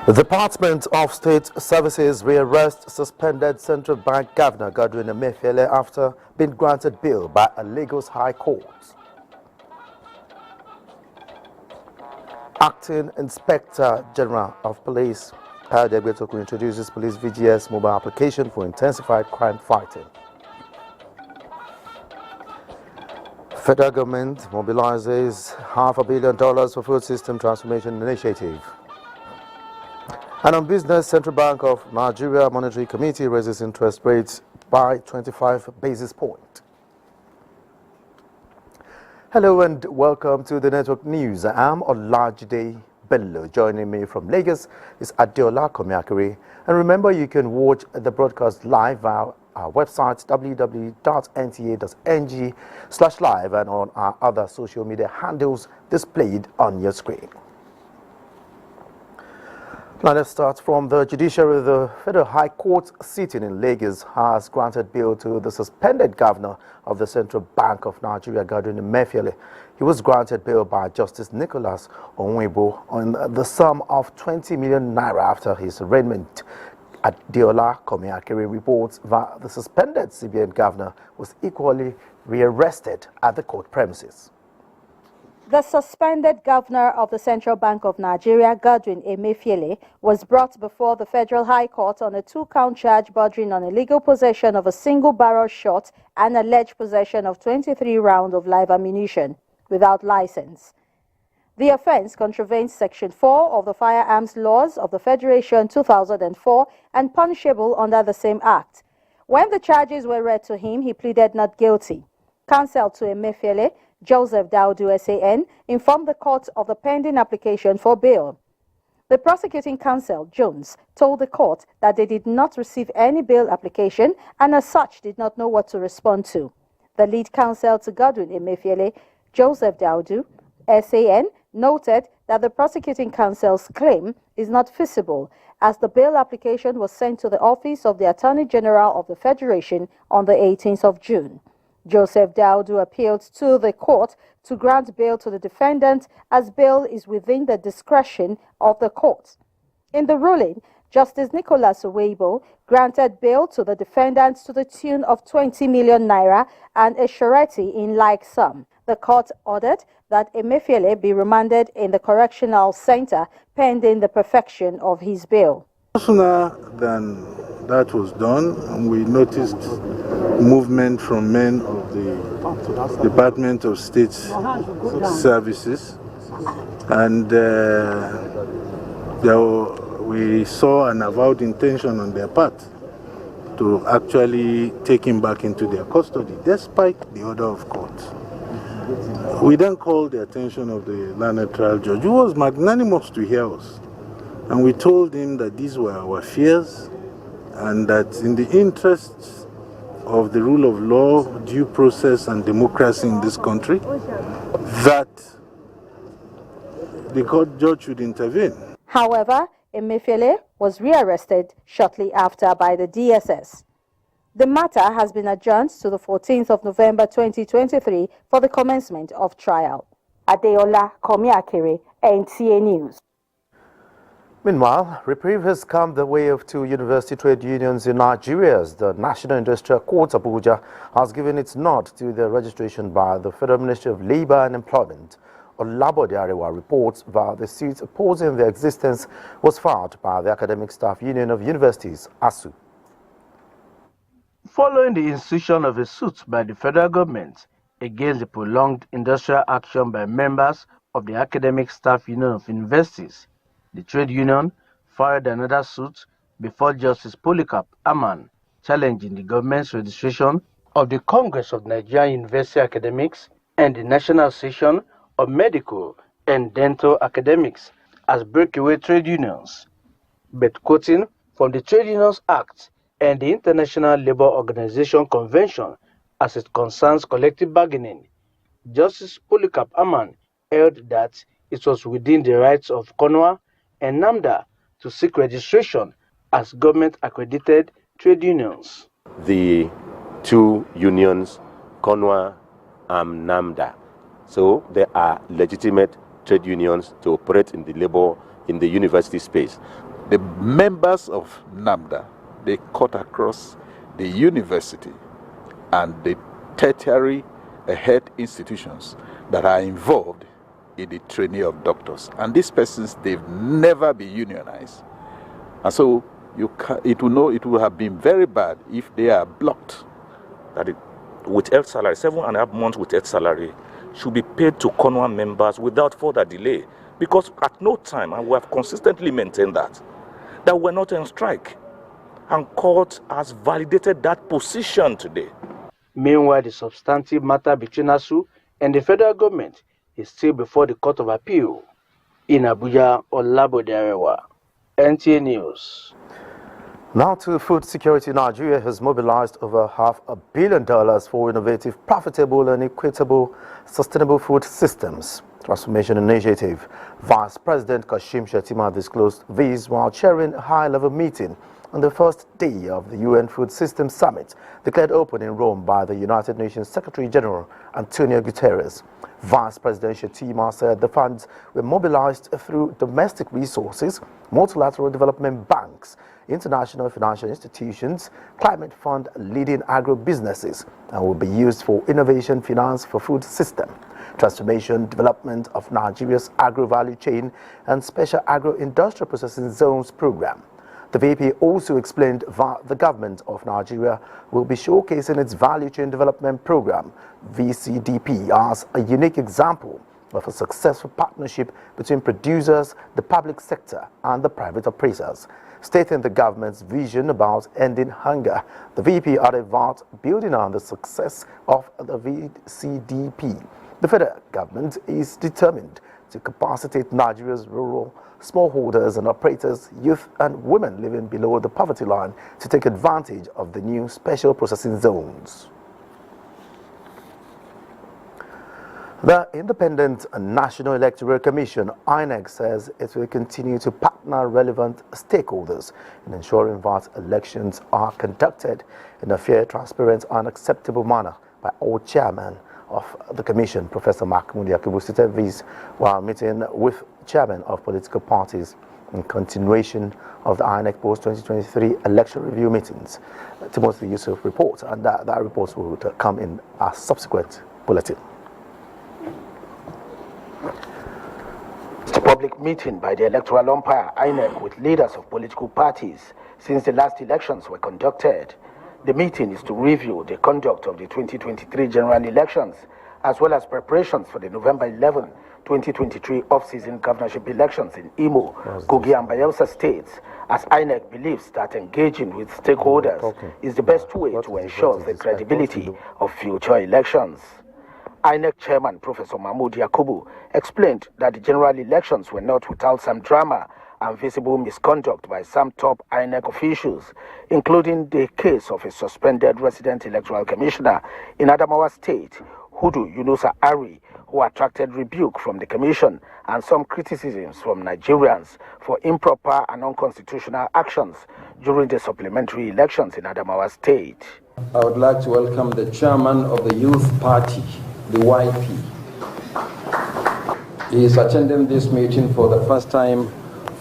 The Department of State Services rearrests suspended Central Bank Governor Godwin Emefiele after being granted bail by a Lagos High Court. Acting Inspector General of Police Palliative introduces police VGS mobile application for intensified crime fighting. Federal government mobilizes $500 million for food system transformation initiative. And on business, Central Bank of Nigeria Monetary Committee raises interest rates by 25 basis points. Hello and welcome to the Network News. I'm Olajide Bello. Joining me from Lagos is Adeola Komiakere. And remember, you can watch the broadcast live via our website www.nta.ng/live and on our other social media handles displayed on your screen. Now let's start from the judiciary. The Federal High Court sitting in Lagos has granted bail to the suspended governor of the Central Bank of Nigeria, Godwin Emefiele. He was granted bail by Justice Nicholas Onwebo on the sum of 20 million naira after his arraignment. Adeola Komiakere reports that the suspended CBN governor was equally rearrested at the court premises. The suspended governor of the Central Bank of Nigeria, Godwin Emefiele, was brought before the Federal High Court on a two-count charge bordering on illegal possession of a single-barrel shot and alleged possession of 23 rounds of live ammunition without license. The offense contravenes Section 4 of the Firearms Laws of the Federation 2004 and punishable under the same act. When the charges were read to him, he pleaded not guilty. Counsel to Emefiele, Joseph Daudu SAN, informed the court of the pending application for bail. The prosecuting counsel, Jones, told the court that they did not receive any bail application and as such did not know what to respond to. The lead counsel to Godwin Emefiele, Joseph Daudu SAN, noted that the prosecuting counsel's claim is not feasible as the bail application was sent to the office of the Attorney General of the Federation on the 18th of June. Joseph Daudu appealed to the court to grant bail to the defendant as bail is within the discretion of the court. In the ruling, Justice Nicholas Onwebo granted bail to the defendants to the tune of 20 million naira and a surety in like sum. The court ordered that Emefiele be remanded in the correctional center pending the perfection of his bail. Sooner than that was done, we noticed movement from men of the Department of State Services, and we saw an avowed intention on their part to actually take him back into their custody, despite the order of court. We then called the attention of the learned trial judge, who was magnanimous to hear us, and we told him that these were our fears and that in the interests of the rule of law, due process and democracy in this country, that the court judge should intervene. However, Emefiele was rearrested shortly after by the DSS. The matter has been adjourned to the 14th of November 2023 for the commencement of trial. Adeola Komiakere, NTA News. Meanwhile, reprieve has come the way of two university trade unions in Nigeria. The National Industrial Court Abuja has given its nod to the registration by the Federal Ministry of Labour and Employment. Olabode Arewa reports that the suit opposing their existence was filed by the Academic Staff Union of Universities, ASU. Following the institution of a suit by the federal government against the prolonged industrial action by members of the Academic Staff Union of Universities, the trade union filed another suit before Justice Polycarp Aman, challenging the government's registration of the Congress of Nigerian University Academics and the National Association of Medical and Dental Academics as breakaway trade unions. But quoting from the Trade Unions Act and the International Labour Organization Convention as it concerns collective bargaining, Justice Polycarp Aman held that it was within the rights of CONWA and NAMDA to seek registration as government-accredited trade unions. The two unions, CONWA and NAMDA, so they are legitimate trade unions to operate in the university space. The members of NAMDA, they cut across the university and the tertiary health institutions that are involved in the training of doctors. And these persons, they've never been unionized. And so it will have been very bad if they are blocked. That with health salary, 7.5 months with health salary should be paid to CONWA members without further delay. Because at no time, and we have consistently maintained that we're not on strike. And court has validated that position today. Meanwhile, the substantive matter between ASU and the federal government is still before the Court of Appeal. In Abuja, Olabode, NTA News. Now to food security. Nigeria has mobilized over $500 million for innovative, profitable and equitable sustainable food systems transformation initiative. Vice President Kashim Shettima disclosed these while chairing a high-level meeting on the first day of the UN Food Systems Summit, declared open in Rome by the United Nations Secretary-General Antonio Guterres. Vice President Shettima said the funds were mobilized through domestic resources, multilateral development banks, international financial institutions, climate fund leading agro-businesses, and will be used for innovation finance for food system, transformation, development of Nigeria's agro-value chain, and special agro-industrial processing zones program. The VP also explained that the government of Nigeria will be showcasing its Value Chain Development Program, VCDP, as a unique example of a successful partnership between producers, the public sector, and the private appraisers. Stating the government's vision about ending hunger, the VP added that building on the success of the VCDP, the federal government is determined to capacitate Nigeria's rural smallholders and operators, youth and women living below the poverty line to take advantage of the new special processing zones. The Independent National Electoral Commission, INEC, says it will continue to partner relevant stakeholders in ensuring that elections are conducted in a fair, transparent and acceptable manner by all chairmen of the Commission. Professor Mahmoud Yakubu stated this while meeting with chairmen of political parties in continuation of the INEC post-2023 election review meetings. Timothy Yusuf reports, and that report will come in a subsequent bulletin. It's a public meeting by the electoral umpire, INEC, with leaders of political parties since the last elections were conducted. The meeting is to review the conduct of the 2023 general elections, as well as preparations for the November 11, 2023 off-season governorship elections in Imo, Kogi and Bayelsa states, as INEC believes that engaging with stakeholders is the best way to ensure the credibility of future elections. INEC Chairman Professor Mahmoud Yakubu explained that the general elections were not without some drama and visible misconduct by some top INEC officials, including the case of a suspended resident electoral commissioner in Adamawa State, Hudu Yunusa Ari, who attracted rebuke from the commission and some criticisms from Nigerians for improper and unconstitutional actions during the supplementary elections in Adamawa State. I would like to welcome the chairman of the Youth Party, the YP. He is attending this meeting for the first time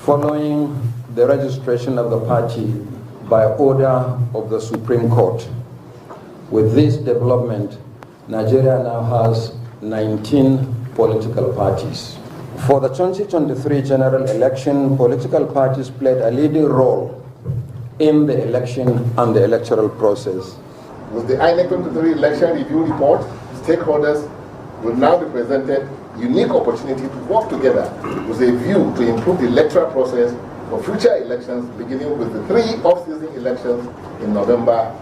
following the registration of the party by order of the Supreme Court. With this development, Nigeria now has 19 political parties. For the 2023 general election, political parties played a leading role in the election and the electoral process. With the INEC 2023 election review report, stakeholders will now be presented unique opportunity to work together with a view to improve the electoral process for future elections, beginning with the 3 off-season elections in November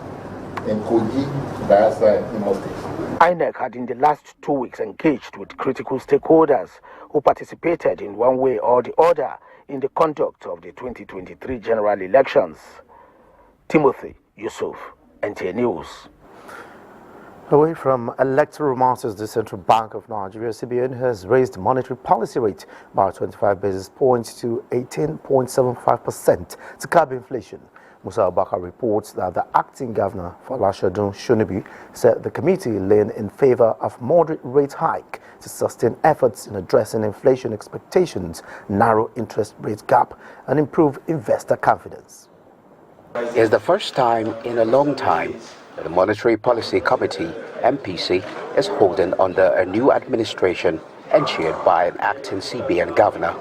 in Kogi, Bayelsa, and Imo State. INEC had in the last 2 weeks engaged with critical stakeholders who participated in one way or the other in the conduct of the 2023 general elections. Timothy Yusuf, NTA News. Away from electoral matters, the Central Bank of Nigeria, CBN, has raised monetary policy rate by 25 basis points to 18.75% to curb inflation. Musa Abubakar reports that the acting governor, Folashadun Shonubi, said the committee leaned in favor of moderate rate hike to sustain efforts in addressing inflation expectations, narrow interest rate gap, and improve investor confidence. It's the first time in a long time that the Monetary Policy Committee, MPC, is holding under a new administration and chaired by an acting CBN governor.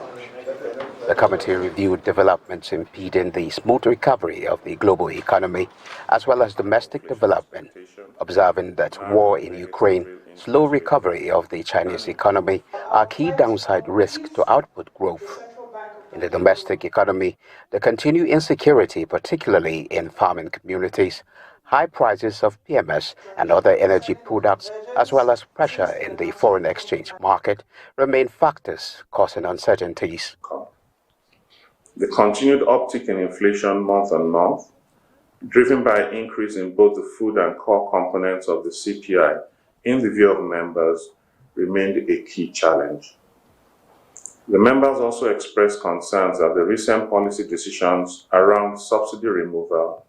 The committee reviewed developments impeding the smooth recovery of the global economy, as well as domestic development, observing that war in Ukraine, slow recovery of the Chinese economy are key downside risks to output growth. In the domestic economy, the continued insecurity, particularly in farming communities, high prices of PMS and other energy products, as well as pressure in the foreign exchange market, remain factors causing uncertainties. The continued uptick in inflation month on month, driven by an increase in both the food and core components of the CPI, in the view of members, remained a key challenge. The members also expressed concerns that the recent policy decisions around subsidy removal,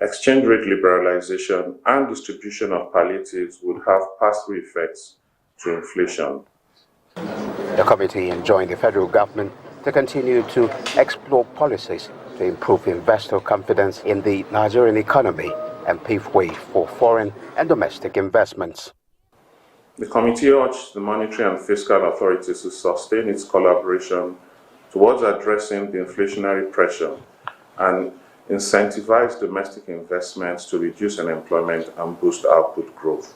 exchange rate liberalization, and distribution of palliatives would have pass-through effects to inflation. The committee enjoined the federal government to continue to explore policies to improve investor confidence in the Nigerian economy and pave way for foreign and domestic investments. The committee urged the monetary and fiscal authorities to sustain its collaboration towards addressing the inflationary pressure and incentivize domestic investments to reduce unemployment and boost output growth.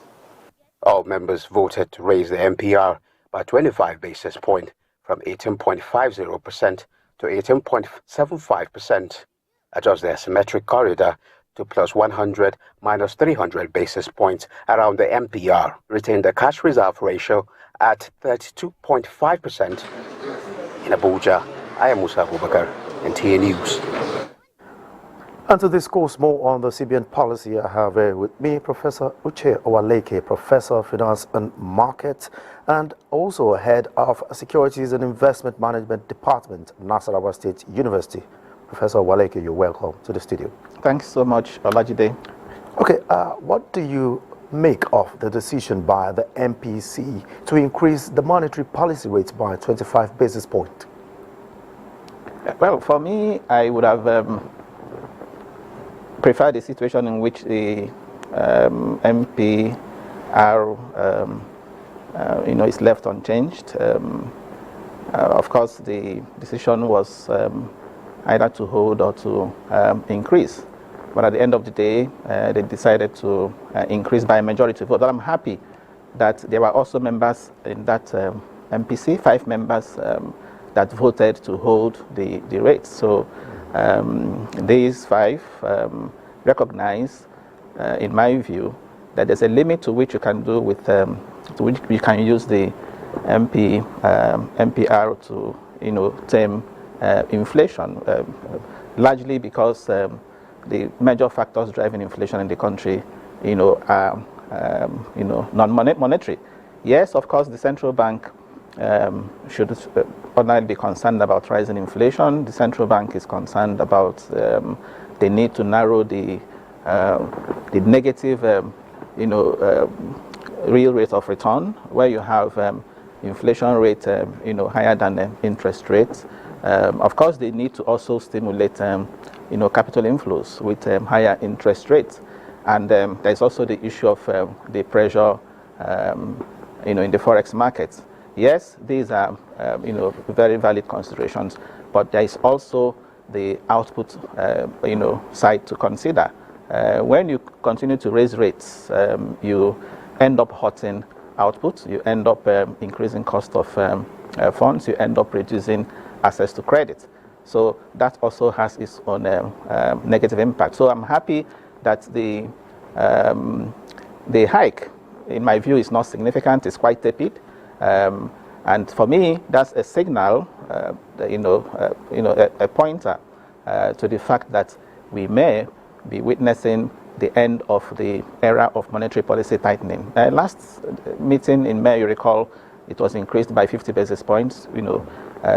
All members voted to raise the MPR by 25 basis points from 18.50% to 18.75%, adjust the asymmetric corridor to plus 100 minus 300 basis points around the MPR, retain the cash reserve ratio at 32.5%. In Abuja, I am Musa Abubakar, NTA News. And to discuss more on the CBN policy, I have with me Professor Uche Owaleke, Professor of Finance and Market, and also Head of Securities and Investment Management Department, Nasarawa State University. Professor Owaleke, you're welcome to the studio. Thanks so much, Olajide. Okay, what do you make of the decision by the MPC to increase the monetary policy rate by 25 basis points? Well, for me, I would have preferred a situation in which the MPR is left unchanged. Of course, the decision was either to hold or to increase. But at the end of the day, they decided to increase by a majority vote. But I'm happy that there were also members in that MPC, 5 members that voted to hold the rate. So these 5 recognize, in my view, that there's a limit to which you can do with, to which you can use the MPR to, tame inflation, largely because the major factors driving inflation in the country, are, non-monetary. Yes, of course, the central bank should ordinarily be concerned about rising inflation. The central bank is concerned about the need to narrow the negative, real rate of return, where you have inflation rate, higher than interest rates. Of course, they need to also stimulate, capital inflows with higher interest rates. And there's also the issue of the pressure, in the forex markets. Yes, these are, very valid considerations, but there is also the output, side to consider. When you continue to raise rates, you end up hurting output, you end up increasing cost of funds, you end up reducing access to credit. So that also has its own negative impact. So I'm happy that the hike, in my view, is not significant, it's quite tepid. And for me, that's a signal, a pointer to the fact that we may be witnessing the end of the era of monetary policy tightening. Last meeting in May, you recall, it was increased by 50 basis points.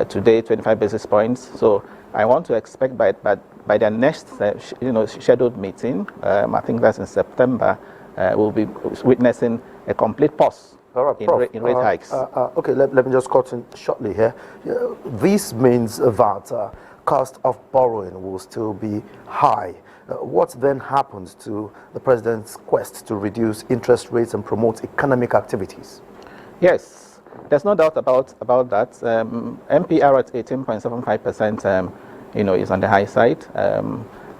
today 25 basis points. So I want to expect by the next scheduled meeting, I think that's in September, we'll be witnessing a complete pause in rate hikes. Okay, let me just cut in shortly here. This means that cost of borrowing will still be high. What then happens to the president's quest to reduce interest rates and promote economic activities? Yes, there's no doubt about that. MPR at 18.75%, is on the high side.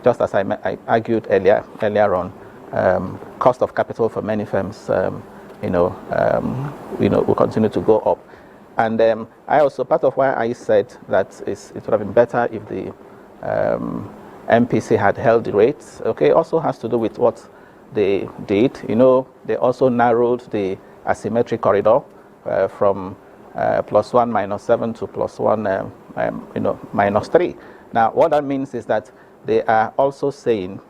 Just as I argued earlier on, cost of capital for many firms, will continue to go up. And I also, part of why I said that it would have been better if the MPC had held the rates, also has to do with what they did. They also narrowed the asymmetric corridor from +1 -7 to +1 -3. Now, what that means is that they are also saying,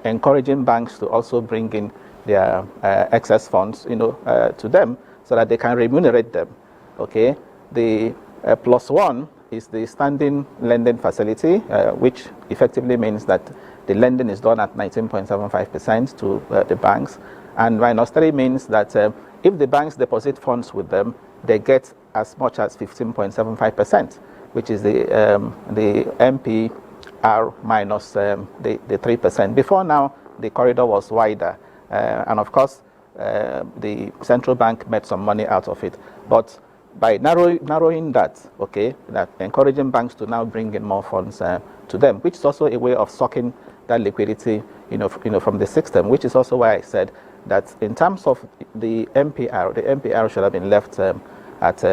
encouraging banks to also bring in their excess funds, to them so that they can remunerate them. Okay, the +1 is the standing lending facility, which effectively means that the lending is done at 19.75% to the banks, and -3 means that if the banks deposit funds with them, they get as much as 15.75%, which is the MPR minus the 3%. Before now, the corridor was wider, and of course, the central bank made some money out of it. But by narrowing that, that encouraging banks to now bring in more funds to them, which is also a way of sucking that liquidity, from the system, which is also why I said that in terms of the MPR should have been left at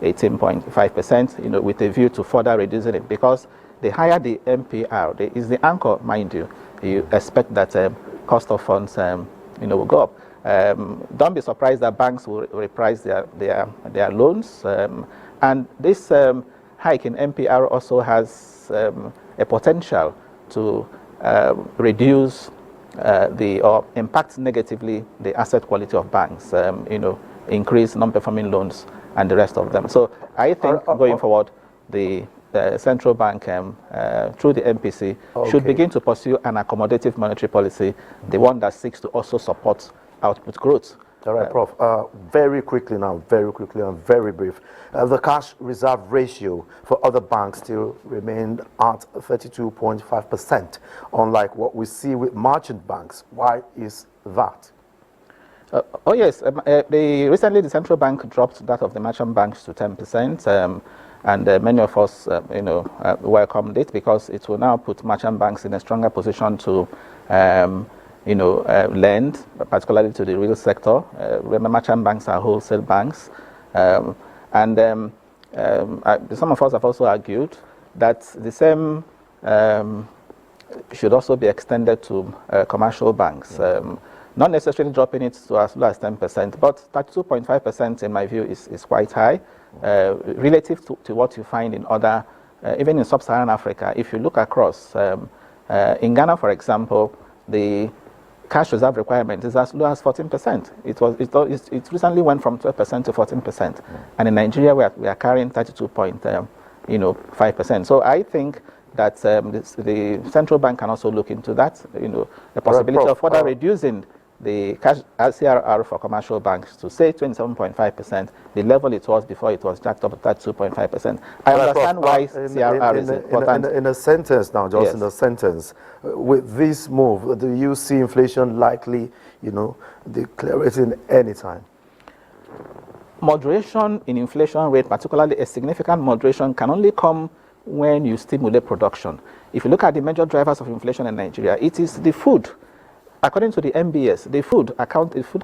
18.5%, with a view to further reducing it, because the higher the MPR is the anchor, mind you, you expect that cost of funds, will go up. Don't be surprised that banks will reprice their loans, and this hike in MPR also has a potential to reduce or impact negatively the asset quality of banks, increase non-performing loans and the rest of them. So I think going forward, the central bank through the MPC should begin to pursue an accommodative monetary policy, the one that seeks to also support output growth. All right, Prof. Very quickly and very brief. The cash reserve ratio for other banks still remained at 32.5%, unlike what we see with merchant banks. Why is that? Yes, recently the central bank dropped that of the merchant banks to 10%, and many of us, welcomed it, because it will now put merchant banks in a stronger position to lend, particularly to the real sector. Remember, merchant banks are wholesale banks. Some of us have also argued that the same should also be extended to commercial banks. Not necessarily dropping it to as low as 10%, but 32.5% in my view is quite high, relative to what you find in other, even in sub-Saharan Africa. If you look across, in Ghana, for example, the cash reserve requirement is as low as 14%. It recently went from 12% to 14%, and in Nigeria we are carrying 32.5%. So I think that the central bank can also look into that, the possibility of further reducing the cash CRR for commercial banks to say 27.5%, the level it was before it was jacked up at 2.5%. I understand why CRR is important. In a sentence now, just in a sentence, with this move, do you see inflation likely, declaring any time? Moderation in inflation rate, particularly a significant moderation, can only come when you stimulate production. If you look at the major drivers of inflation in Nigeria, it is the food. According to the MBS, the food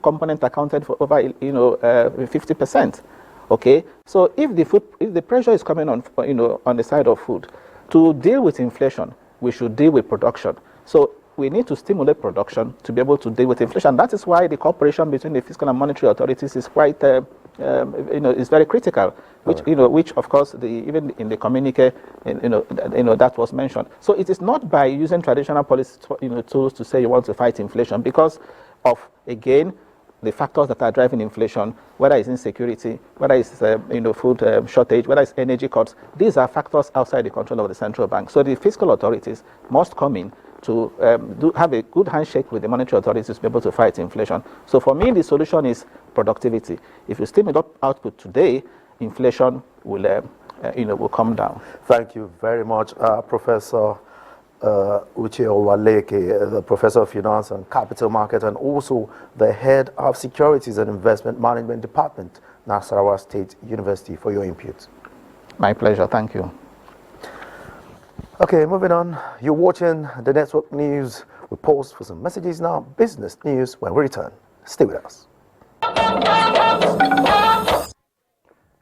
component accounted for over 50%. Okay, so if the pressure is coming on on the side of food, to deal with inflation, we should deal with production. So we need to stimulate production to be able to deal with inflation. That is why the cooperation between the fiscal and monetary authorities is quite, is very critical. Which of course, even in the communique, that was mentioned. So it is not by using traditional policy, tools to say you want to fight inflation, because of, again, the factors that are driving inflation, whether it's insecurity, whether it's food shortage, whether it's energy cuts, these are factors outside the control of the central bank. So the fiscal authorities must come in to have a good handshake with the monetary authorities to be able to fight inflation. So for me, the solution is productivity. If you stimulate output today, inflation will will come down. Thank you very much, Professor Uche Owaleke, the Professor of Finance and Capital Market, and also the Head of Securities and Investment Management Department, Nasarawa State University, for your input. My pleasure. Thank you. Okay, moving on. You're watching the Network News. We pause for some messages now. Business news when we return. Stay with us.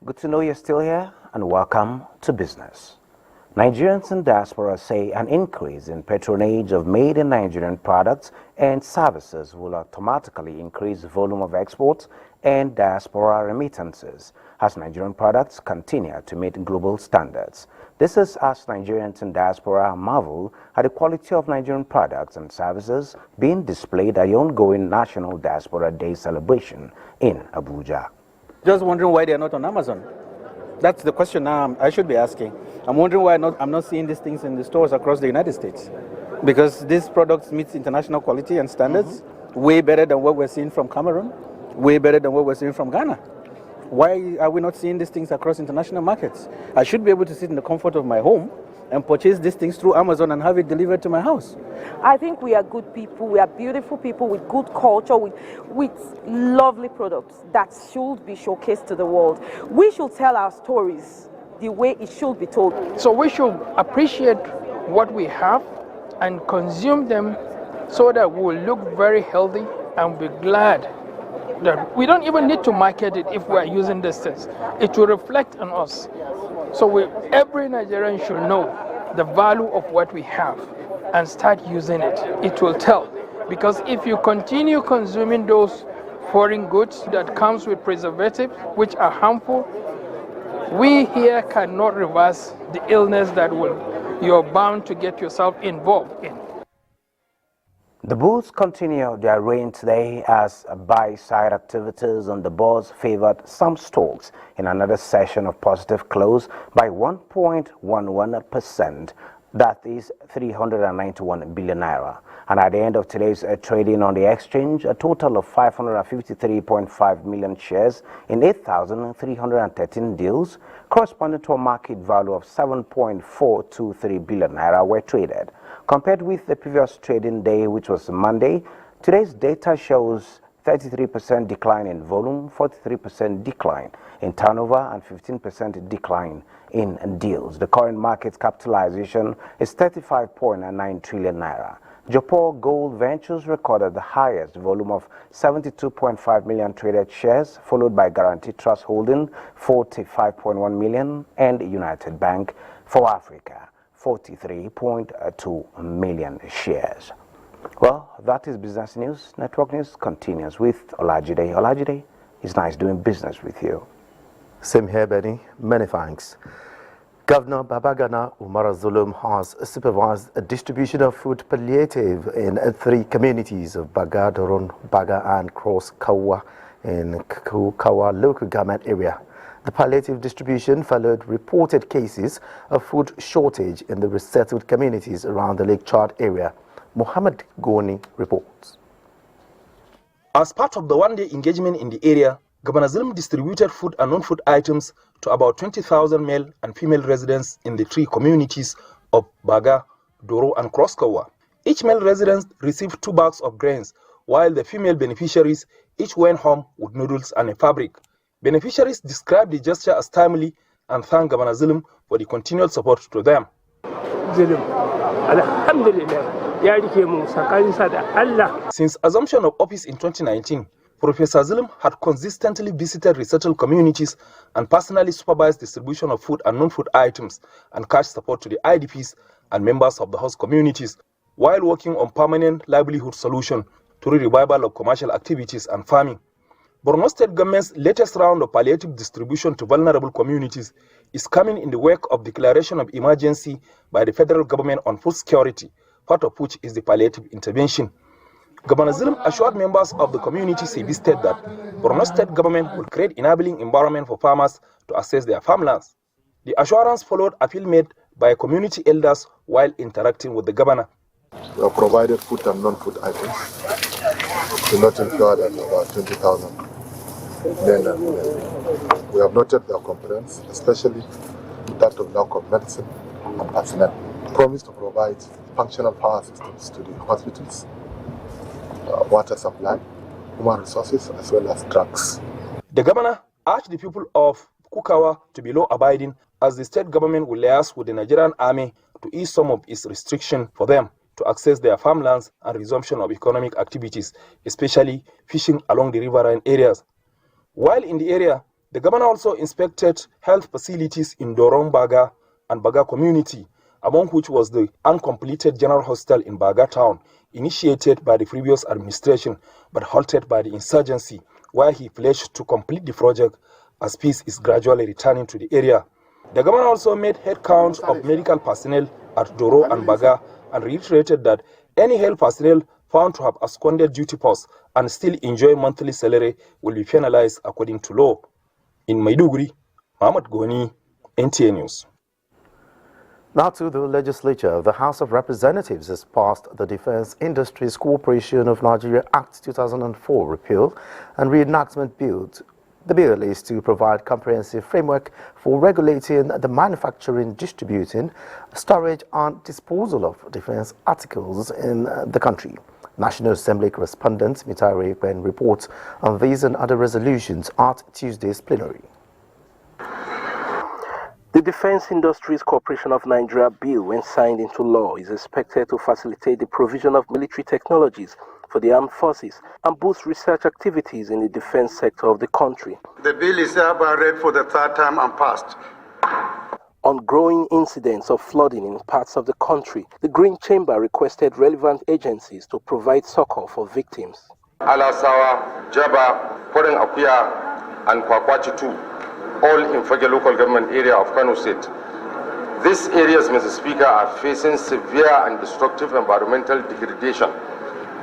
Good to know you're still here, and welcome to business. Nigerians in diaspora say an increase in patronage of made in Nigerian products and services will automatically increase the volume of exports and diaspora remittances as Nigerian products continue to meet global standards. This is as Nigerians in diaspora marvel at the quality of Nigerian products and services being displayed at the ongoing National Diaspora Day celebration in Abuja. Just wondering why they're not on Amazon. That's the question now I should be asking. I'm wondering why I'm not seeing these things in the stores across the United States. Because these products meet international quality and standards, way better than what we're seeing from Cameroon, way better than what we're seeing from Ghana. Why are we not seeing these things across international markets? I should be able to sit in the comfort of my home and purchase these things through Amazon and have it delivered to my house. I think we are good people, we are beautiful people with good culture, with lovely products that should be showcased to the world. We should tell our stories the way it should be told. So we should appreciate what we have and consume them so that we'll look very healthy and be glad that we don't even need to market it if we're using these things. It will reflect on us. So every Nigerian should know the value of what we have and start using it. It will tell. Because if you continue consuming those foreign goods that comes with preservatives, which are harmful, we here cannot reverse the illness that you're bound to get yourself involved in. The bulls continue their reign today as buy-side activities on the bourse favored some stocks in another session of positive close by 1.11%. That is 391 billion naira. And at the end of today's trading on the exchange, a total of 553.5 million shares in 8,313 deals, corresponding to a market value of 7.423 billion naira, were traded. Compared with the previous trading day, which was Monday, today's data shows 33% decline in volume, 43% decline in turnover, and 15% decline in deals. The current market capitalization is 35.9 trillion naira. Japan Gold Ventures recorded the highest volume of 72.5 million traded shares, followed by Guarantee Trust Holding 45.1 million and United Bank for Africa 43.2 million shares. Well, that is business news. Network News continues with Olajide. Olajide, it's nice doing business with you. Same here, Benny. Many thanks. Governor Babagana Umar Zulum has supervised a distribution of food palliative in 3 communities of Baga, Doron, Baga and Cross Kawa in Kawa local government area. The palliative distribution followed reported cases of food shortage in the resettled communities around the Lake Chad area. Mohammed Goni reports. As part of the one-day engagement in the area, Governor Zulum distributed food and non-food items to about 20,000 male and female residents in the 3 communities of Baga, Doro and Kroskawa. Each male resident received 2 bags of grains, while the female beneficiaries each went home with noodles and a fabric. Beneficiaries described the gesture as timely and thanked Governor Zulum for the continued support to them. Since assumption of office in 2019, Professor Zulum had consistently visited resettled communities and personally supervised distribution of food and non-food items and cash support to the IDPs and members of the host communities, while working on permanent livelihood solution through revival of commercial activities and farming. Borno State government's latest round of palliative distribution to vulnerable communities is coming in the wake of declaration of emergency by the federal government on food security, part of which is the palliative intervention. Governor Zulum assured members of the community Sebi State that Borno State government will create enabling environment for farmers to access their farmlands. The assurance followed appeal made by community elders while interacting with the governor. We have provided food and non-food items to nothing fewer than about 20,000 men and women. We have noted their complaints, especially that of lack of medicine and personnel. Promise to provide functional power systems to the hospitals, water supply, human resources, as well as drugs. The governor urged the people of Kukawa to be law-abiding, as the state government will liaise with the Nigerian army to ease some of its restrictions for them to access their farmlands and resumption of economic activities, especially fishing along the riverine areas. While in the area, the governor also inspected health facilities in Dorong Baga and Baga community, among which was the uncompleted general hospital in Baga town, initiated by the previous administration but halted by the insurgency, where he pledged to complete the project as peace is gradually returning to the area. The governor also made head counts of medical personnel at Doro and Baga and reiterated that any health personnel found to have absconded duty posts and still enjoy monthly salary will be penalized according to law. In Maiduguri, Ahmad Goni, NTA News. Now to the legislature. The House of Representatives has passed the Defense Industries Corporation of Nigeria Act 2004 repeal and reenactment bill. The bill is to provide comprehensive framework for regulating the manufacturing, distributing, storage and disposal of defense articles in the country. National Assembly correspondent Mitari Ikpen reports on these and other resolutions at Tuesday's plenary. The Defense Industries Corporation of Nigeria Bill, when signed into law, is expected to facilitate the provision of military technologies for the armed forces and boost research activities in the defense sector of the country. The bill is hereby read for the third time and passed. On growing incidents of flooding in parts of the country, the Green Chamber requested relevant agencies to provide succor for victims. Alasawa, Jaba, Poren Akuya, and Kwakwachi 2, all in Fage local government area of Kano State. These areas, Mr. Speaker, are facing severe and destructive environmental degradation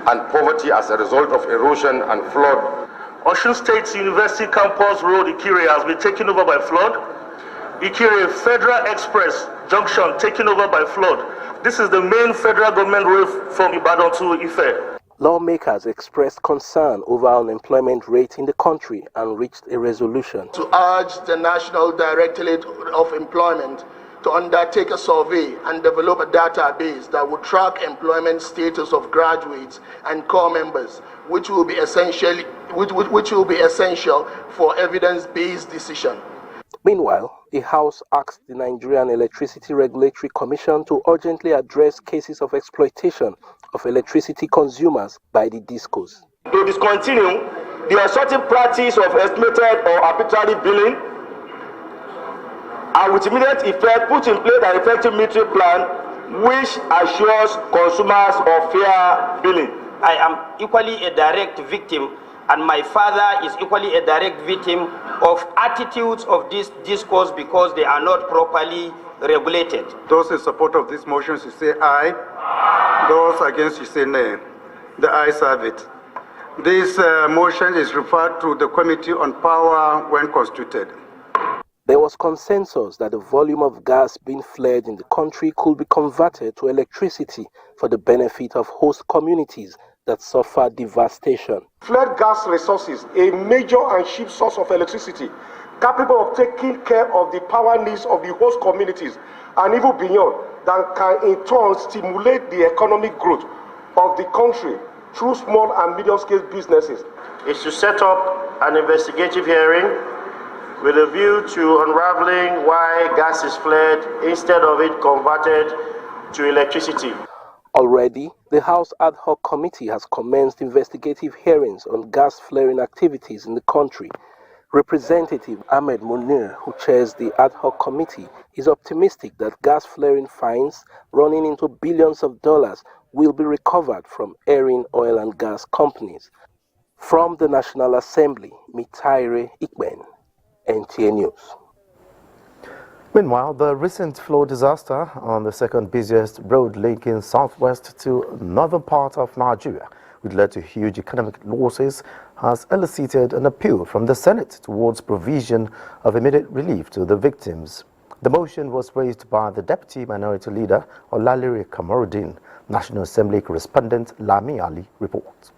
and poverty as a result of erosion and flood. Osun State University Campus Road, Ikire, has been taken over by flood. Ikire Federal Express Junction taken over by flood. This is the main federal government road from Ibadan to Ife. Lawmakers expressed concern over unemployment rate in the country and reached a resolution to urge the National Directorate of Employment to undertake a survey and develop a database that will track employment status of graduates and core members, which will be essential for evidence-based decision. Meanwhile, the House asked the Nigerian Electricity Regulatory Commission to urgently address cases of exploitation of electricity consumers by the DISCOs. To discontinue the assertive practice of estimated or arbitrary billing, and with immediate effect put in place an effective metering plan which assures consumers of fair billing. I am equally a direct victim, and my father is equally a direct victim of attitudes of these DISCOs because they are not properly regulated. Those in support of this motion should say aye. Those against should say nay. The ayes have it. This motion is referred to the Committee on Power when constituted. There was consensus that the volume of gas being flared in the country could be converted to electricity for the benefit of host communities that suffer devastation. Flared gas resources, a major and cheap source of electricity, capable of taking care of the power needs of the host communities and even beyond, that can in turn stimulate the economic growth of the country through small and medium-scale businesses. Is to set up an investigative hearing with a view to unraveling why gas is flared instead of it converted to electricity. Already, the House Ad Hoc Committee has commenced investigative hearings on gas flaring activities in the country. Representative Ahmed Munir, who chairs the Ad Hoc Committee, is optimistic that gas flaring fines running into billions of dollars will be recovered from erring oil and gas companies. From the National Assembly, Mitari Ikben, NTA News. Meanwhile, the recent flood disaster on the second busiest road linking southwest to northern part of Nigeria which led to huge economic losses, has elicited an appeal from the Senate towards provision of immediate relief to the victims. The motion was raised by the Deputy Minority Leader, Olalere Kamaruddin. National Assembly correspondent Lami Ali reports.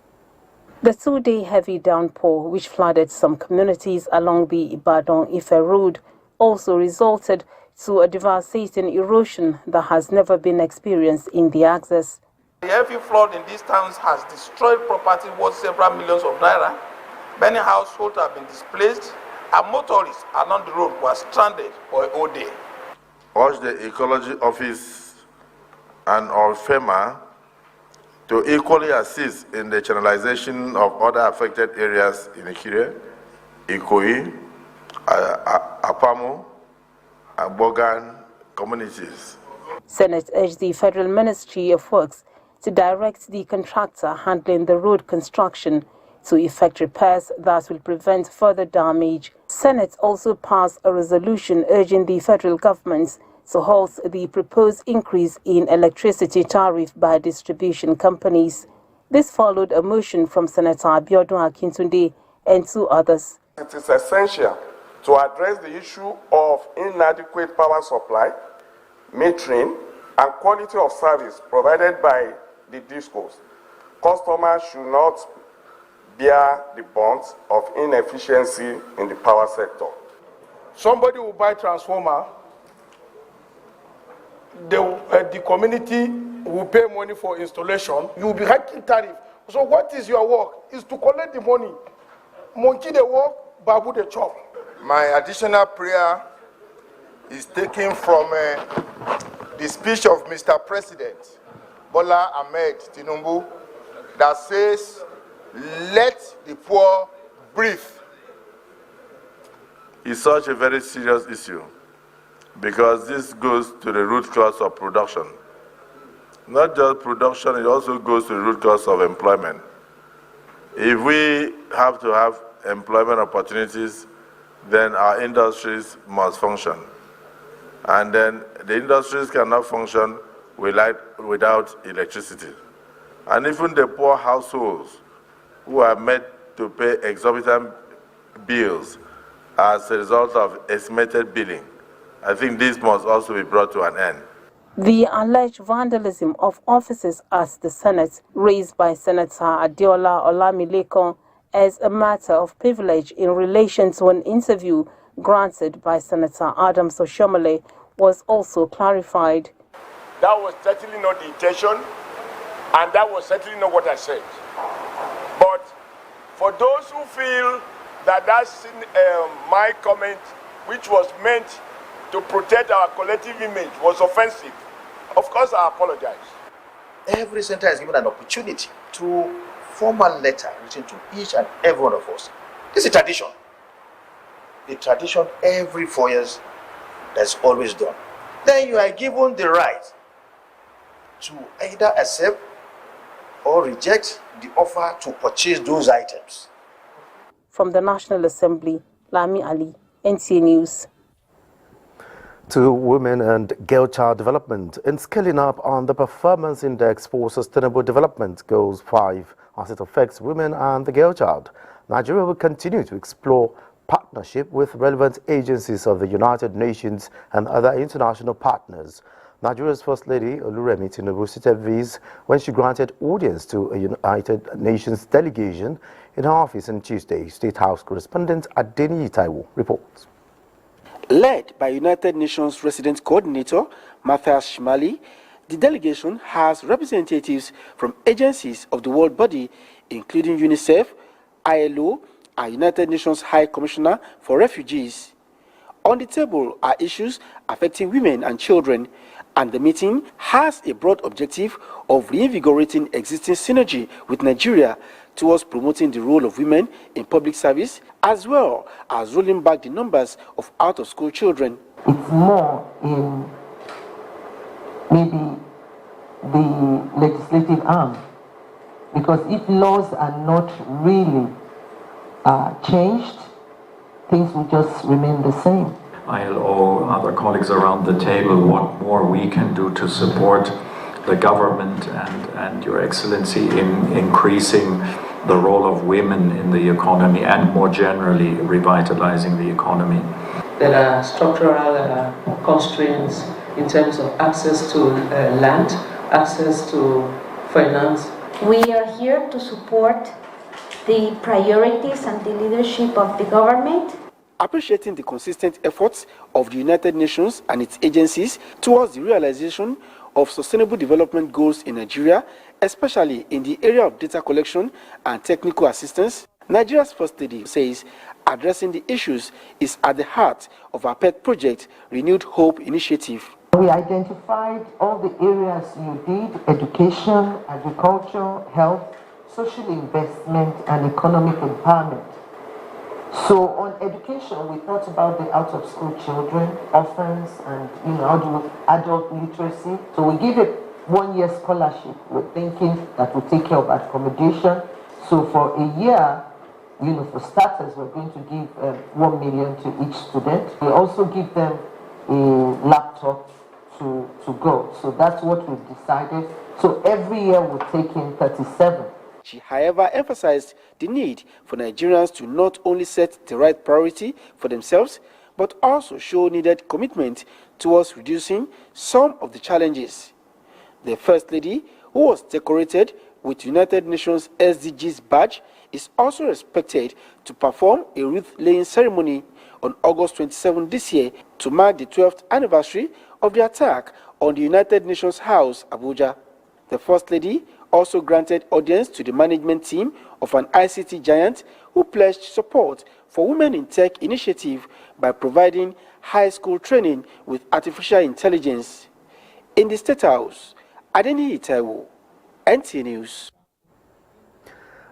The two-day heavy downpour, which flooded some communities along the Ibadan-Ife road, also resulted to a devastating erosion that has never been experienced in the axis. The heavy flood in these towns has destroyed property worth several millions of naira. Many households have been displaced, and motorists along the road were stranded for a whole day. Urge the Ecology Office and all FEMA to equally assist in the channelization of other affected areas in Ikire, Ikoyi, Apamo, and Bogan communities. Senate urged the Federal Ministry of Works to direct the contractor handling the road construction to effect repairs that will prevent further damage. Senate also passed a resolution urging the federal government to halt the proposed increase in electricity tariff by distribution companies. This followed a motion from Senator Abiodun Akintunde and two others. It is essential to address the issue of inadequate power supply, metering, and quality of service provided by the discos. Customers should not bear the brunt of inefficiency in the power sector. Somebody will buy transformer, the community will pay money for installation. You will be hiking tariff. So what is your work? Is to collect the money. Monkey the work, babu the chop. My additional prayer is taken from the speech of Mr. President Bola Ahmed Tinubu that says, "Let the poor breathe." It's such a very serious issue because this goes to the root cause of production. Not just production, it also goes to the root cause of employment. If we have to have employment opportunities, then our industries must function. And then the industries cannot function without electricity. And even the poor households who are made to pay exorbitant bills as a result of estimated billing, I think this must also be brought to an end. The alleged vandalism of offices at the Senate, raised by Senator Adeola Olamilekon, as a matter of privilege in relation to an interview granted by Senator Adams Oshomole, was also clarified. That was certainly not the intention, and that was certainly not what I said. But for those who feel that that's my comment, which was meant to protect our collective image, was offensive, of course I apologize. Every center is given an opportunity to form a letter written to each and every one of us. This is a tradition. The tradition every 4 years that's always done. Then you are given the right to either accept or reject the offer to purchase those items. From the National Assembly, Lami Ali, NTA News. To women and girl child development in scaling up on the Performance Index for Sustainable Development Goals 5 as it affects women and the girl child. Nigeria will continue to explore partnership with relevant agencies of the United Nations and other international partners. Nigeria's First Lady Oluremi Tinubu cited these when she granted audience to a United Nations delegation in her office on Tuesday. State House correspondent Adeni Taiwo reports. Led by United Nations Resident Coordinator Matthias Shimali, the delegation has representatives from agencies of the world body, including UNICEF, ILO, and United Nations High Commissioner for Refugees. On the table are issues affecting women and children, and the meeting has a broad objective of reinvigorating existing synergy with Nigeria towards promoting the role of women in public service, as well as rolling back the numbers of out-of-school children. It's more in maybe the legislative arm, because if laws are not really changed, things will just remain the same. ILO, other colleagues around the table, what more we can do to support the government and Your Excellency in increasing the role of women in the economy and more generally revitalizing the economy. There are structural constraints in terms of access to land, access to finance. We are here to support the priorities and the leadership of the government. Appreciating the consistent efforts of the United Nations and its agencies towards the realization of sustainable development goals in Nigeria, especially in the area of data collection and technical assistance, Nigeria's First Lady says addressing the issues is at the heart of our pet project, Renewed Hope Initiative. We identified all the areas you did: education, agriculture, health, social investment, and economic empowerment. So on education, we thought about the out-of-school children, orphans, and adult literacy. So we give a one-year scholarship. We're thinking that will take care of accommodation. So for a year, for starters, we're going to give 1 million to each student. We also give them a laptop to go. So that's what we've decided. So every year we're taking 37. She, however, emphasized the need for Nigerians to not only set the right priority for themselves, but also show needed commitment towards reducing some of the challenges. The First Lady, who was decorated with United Nations SDGs badge, is also expected to perform a wreath-laying ceremony on August 27 this year to mark the 12th anniversary of the attack on the United Nations House, Abuja. The First Lady also granted audience to the management team of an ICT giant who pledged support for Women in Tech initiative by providing high school training with artificial intelligence. In the State House, Adeni Itaiwo, NTA News.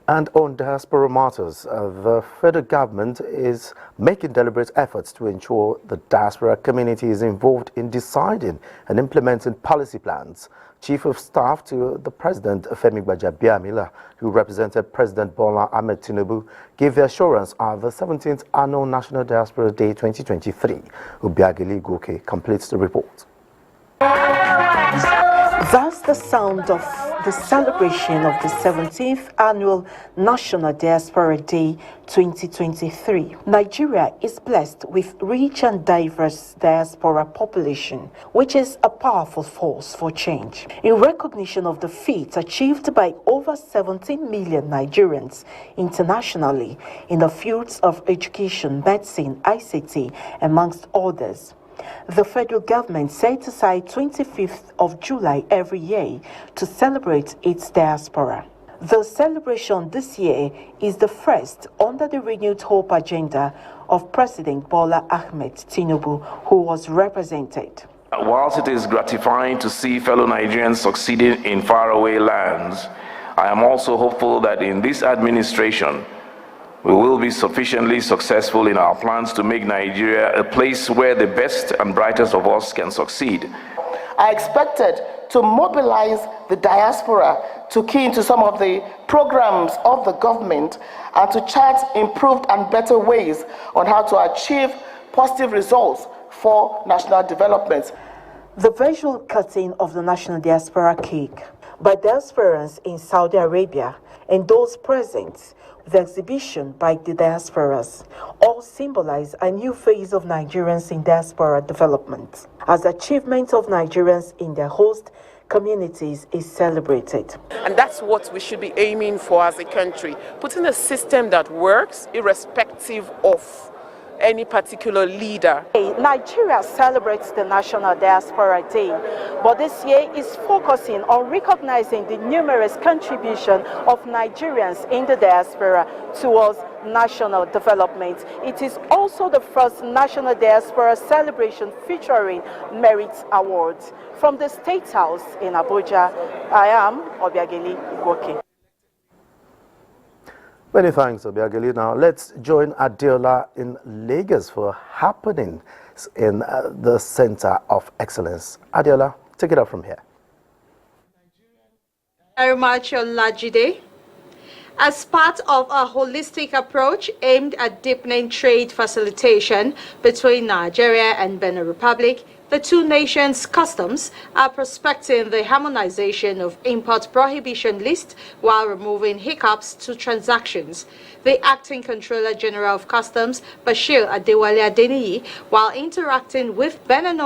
And on diaspora matters, the federal government is making deliberate efforts to ensure the diaspora community is involved in deciding and implementing policy plans. Chief of Staff to the President, Femi Gbajabiamila, who represented President Bola Ahmed Tinubu, gave the assurance at the 17th Annual National Diaspora Day 2023. Ubiageli Goke completes the report. That's the sound of the celebration of the 17th Annual National Diaspora Day 2023. Nigeria is blessed with rich and diverse diaspora population, which is a powerful force for change. In recognition of the feats achieved by over 17 million Nigerians internationally in the fields of education, medicine, ICT, amongst others, the federal government set aside 25th of July every year to celebrate its diaspora. The celebration this year is the first under the Renewed Hope agenda of President Bola Ahmed Tinubu, who was represented. Whilst it is gratifying to see fellow Nigerians succeeding in faraway lands, I am also hopeful that in this administration, we will be sufficiently successful in our plans to make Nigeria a place where the best and brightest of us can succeed. I expected to mobilize the diaspora to key into some of the programs of the government and to chart improved and better ways on how to achieve positive results for national development. The visual cutting of the National Diaspora Cake by diasporans in Saudi Arabia and those present, the exhibition by the diasporas, all symbolize a new phase of Nigerians in diaspora development, as the achievement of Nigerians in their host communities is celebrated. And that's what we should be aiming for as a country, putting a system that works irrespective of any particular leader. Nigeria celebrates the National Diaspora Day, but this year is focusing on recognizing the numerous contribution of Nigerians in the diaspora towards national development. It is also the first National Diaspora celebration featuring Merit Awards. From the State House in Abuja, I am Obiageli Igwoke. Many thanks, Obiageli. Now let's join Adiola in Lagos for happenings in the Center of Excellence. Adiola, take it up from here. Very much, Olajide. As part of a holistic approach aimed at deepening trade facilitation between Nigeria and Benin Republic, The two nations' customs are prospecting the harmonization of import prohibition list while removing hiccups to transactions. The Acting Controller General of Customs, Bashir Adewale Adeniyi, while interacting with Benin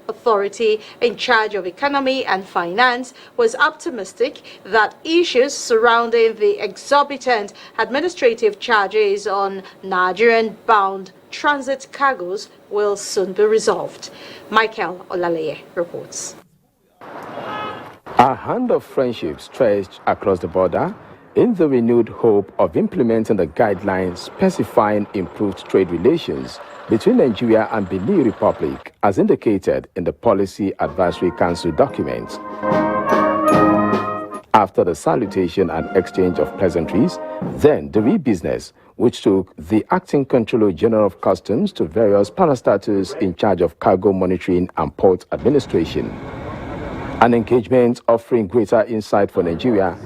Authority in charge of economy and finance, was optimistic that issues surrounding the exorbitant administrative charges on Nigerian-bound transit cargoes will soon be resolved. Michael Olaleye reports. A hand of friendship stretched across the border in the renewed hope of implementing the guidelines specifying improved trade relations between Nigeria and Benin Republic, as indicated in the Policy Advisory Council document. After the salutation and exchange of pleasantries, then the re-business, which took the Acting Controller General of Customs to various parastatals in charge of cargo monitoring and port administration. An engagement offering greater insight for Nigeria,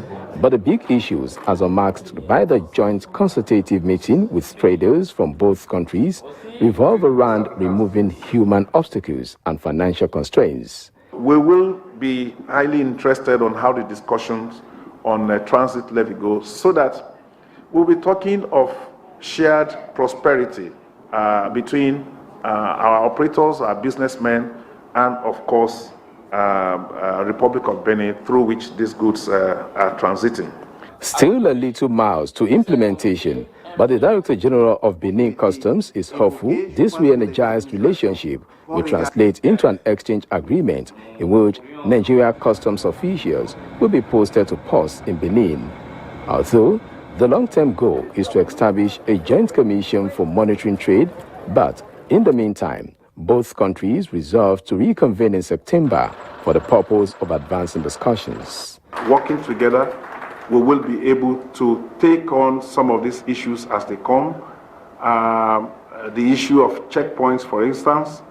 but the big issues, as unmasked by the joint consultative meeting with traders from both countries, revolve around removing human obstacles and financial constraints. We will be highly interested on how the discussions on transit levy go, so that we'll be talking of shared prosperity between our operators, our businessmen, and of course, Republic of Benin, through which these goods are transiting. Still a little miles to implementation, but the Director General of Benin Customs is hopeful this re-energized relationship will translate into an exchange agreement in which Nigeria customs officials will be posted to posts in Benin. Although the long-term goal is to establish a joint commission for monitoring trade, but in the meantime, both countries resolved to reconvene in September for the purpose of advancing discussions. Working together, we will be able to take on some of these issues as they come. The issue of checkpoints, for instance,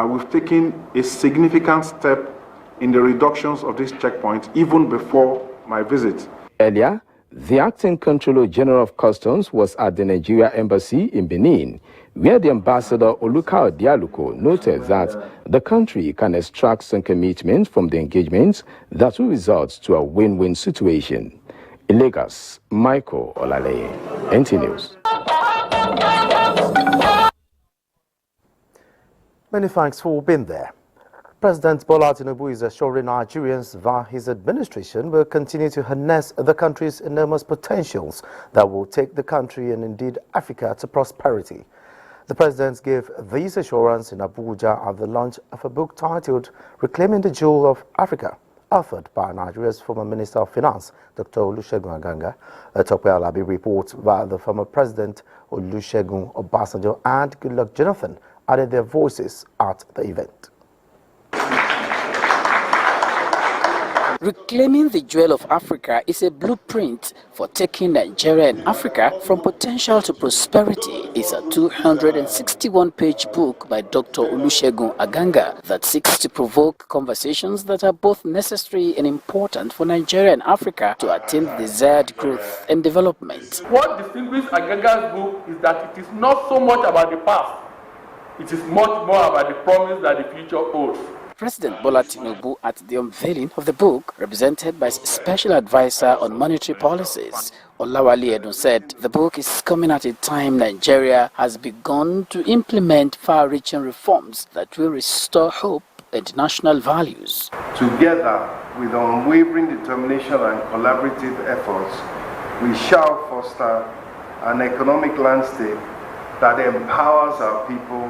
we've taken a significant step in the reductions of these checkpoints even before my visit. Earlier, the Acting Controller General of Customs was at the Nigeria Embassy in Benin, where the Ambassador Oluka Dialuko noted that the country can extract some commitments from the engagements that will result to a win-win situation. In Lagos, Michael Olaleye, NTA News. Many thanks for being there. President Bola Tinubu is assuring Nigerians that his administration will continue to harness the country's enormous potentials that will take the country and indeed Africa to prosperity. The president gave this assurance in Abuja at the launch of a book titled Reclaiming the Jewel of Africa, authored by Nigeria's former Minister of Finance, Dr. Olusegun Aganga. Tope Alabi reports that the former President Olusegun Obasanjo and Goodluck Jonathan added their voices at the event. Reclaiming the Jewel of Africa is a blueprint for taking Nigeria and Africa from potential to prosperity. It's a 261-page book by Dr. Olusegun Aganga that seeks to provoke conversations that are both necessary and important for Nigeria and Africa to attain the desired growth and development. What distinguishes Aganga's book is that it is not so much about the past. It is much more about the promise that the future holds. President Bola Tinubu at the unveiling of the book, represented by Special Advisor on Monetary Policies, Olawale Edun, said the book is coming at a time Nigeria has begun to implement far-reaching reforms that will restore hope and national values. Together with unwavering determination and collaborative efforts, we shall foster an economic landscape that empowers our people,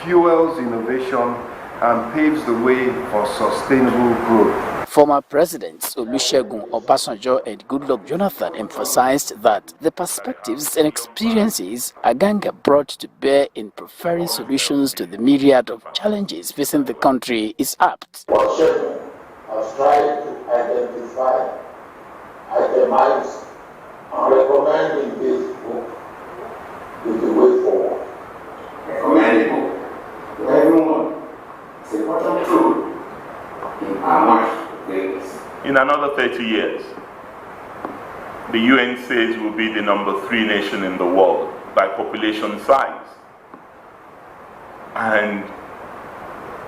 fuels innovation, and paves the way for sustainable growth. Former Presidents Olusegun Obasanjo and Goodluck Jonathan emphasized that the perspectives and experiences Aganga brought to bear in preferring solutions to the myriad of challenges facing the country is apt. Olusegun has tried to identify, itemize, and recommend in this book is the way forward. Recommendable to everyone. In another 30 years, the UN says we'll be the #3 nation in the world by population size. And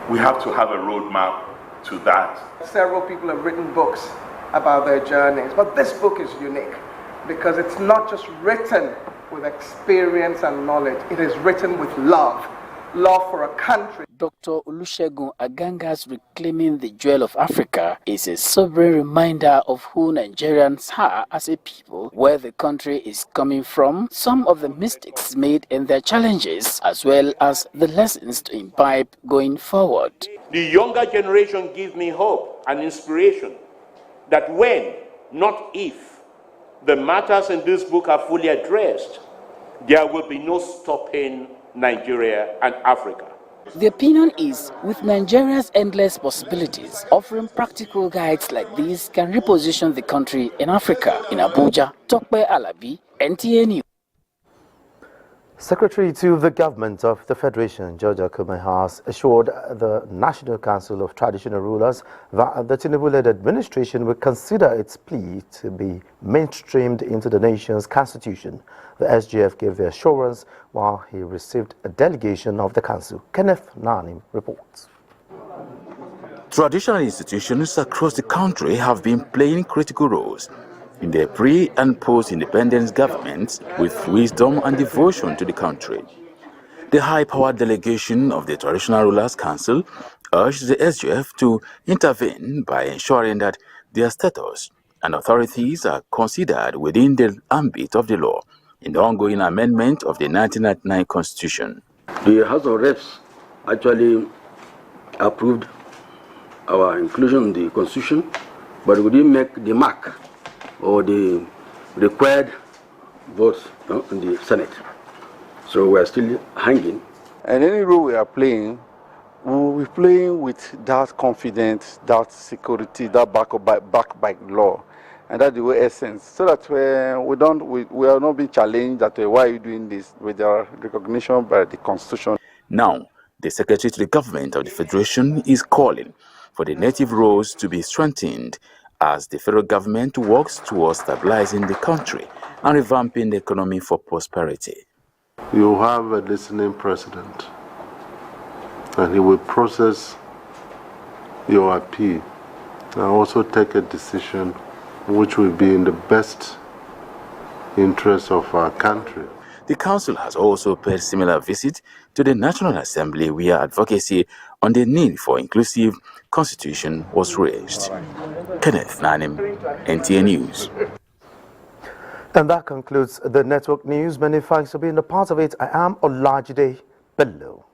We have to have a roadmap to that. Several people have written books about their journeys, but this book is unique because it's not just written with experience and knowledge, it is written with love for a country. Dr. Olusegun Aganga's Reclaiming the Jewel of Africa is a sobering reminder of who Nigerians are as a people, where the country is coming from, some of the mistakes made and their challenges, as well as the lessons to imbibe going forward. The younger generation gives me hope and inspiration that when, not if, the matters in this book are fully addressed, there will be no stopping Nigeria and Africa. The opinion is, with Nigeria's endless possibilities, offering practical guides like these can reposition the country in Africa. In Abuja, Tokpe Alabi, NTA News. Secretary to the Government of the Federation, George Akume, has assured the National Council of Traditional Rulers that the Tinubu-led administration will consider its plea to be mainstreamed into the nation's constitution. The SGF gave the assurance while he received a delegation of the council. Kenneth Nanim reports. Traditional institutions across the country have been playing critical roles in their pre- and post-independence governments with wisdom and devotion to the country. The high-powered delegation of the Traditional Rulers Council urged the SGF to intervene by ensuring that their status and authorities are considered within the ambit of the law in the ongoing amendment of the 1999 Constitution. The House of Reps actually approved our inclusion in the Constitution, but we didn't make the mark or the required votes in the Senate. So we are still hanging. And any role we are playing, we will be playing with that confidence, that security, that backed by law. And that's the way essence, so that we are not being challenged that why are you doing this with our recognition by the Constitution. Now, the Secretary to the Government of the Federation is calling for the native roles to be strengthened as the federal government works towards stabilizing the country and revamping the economy for prosperity. You have a listening president, and he will process your appeal and also take a decision which will be in the best interest of our country. The council has also paid similar visit to the National Assembly, where advocacy on the need for inclusive constitution was raised. Kenneth Nanim, NTA News. And that concludes the network news. Many thanks for being a part of it. I am Olajide Bello.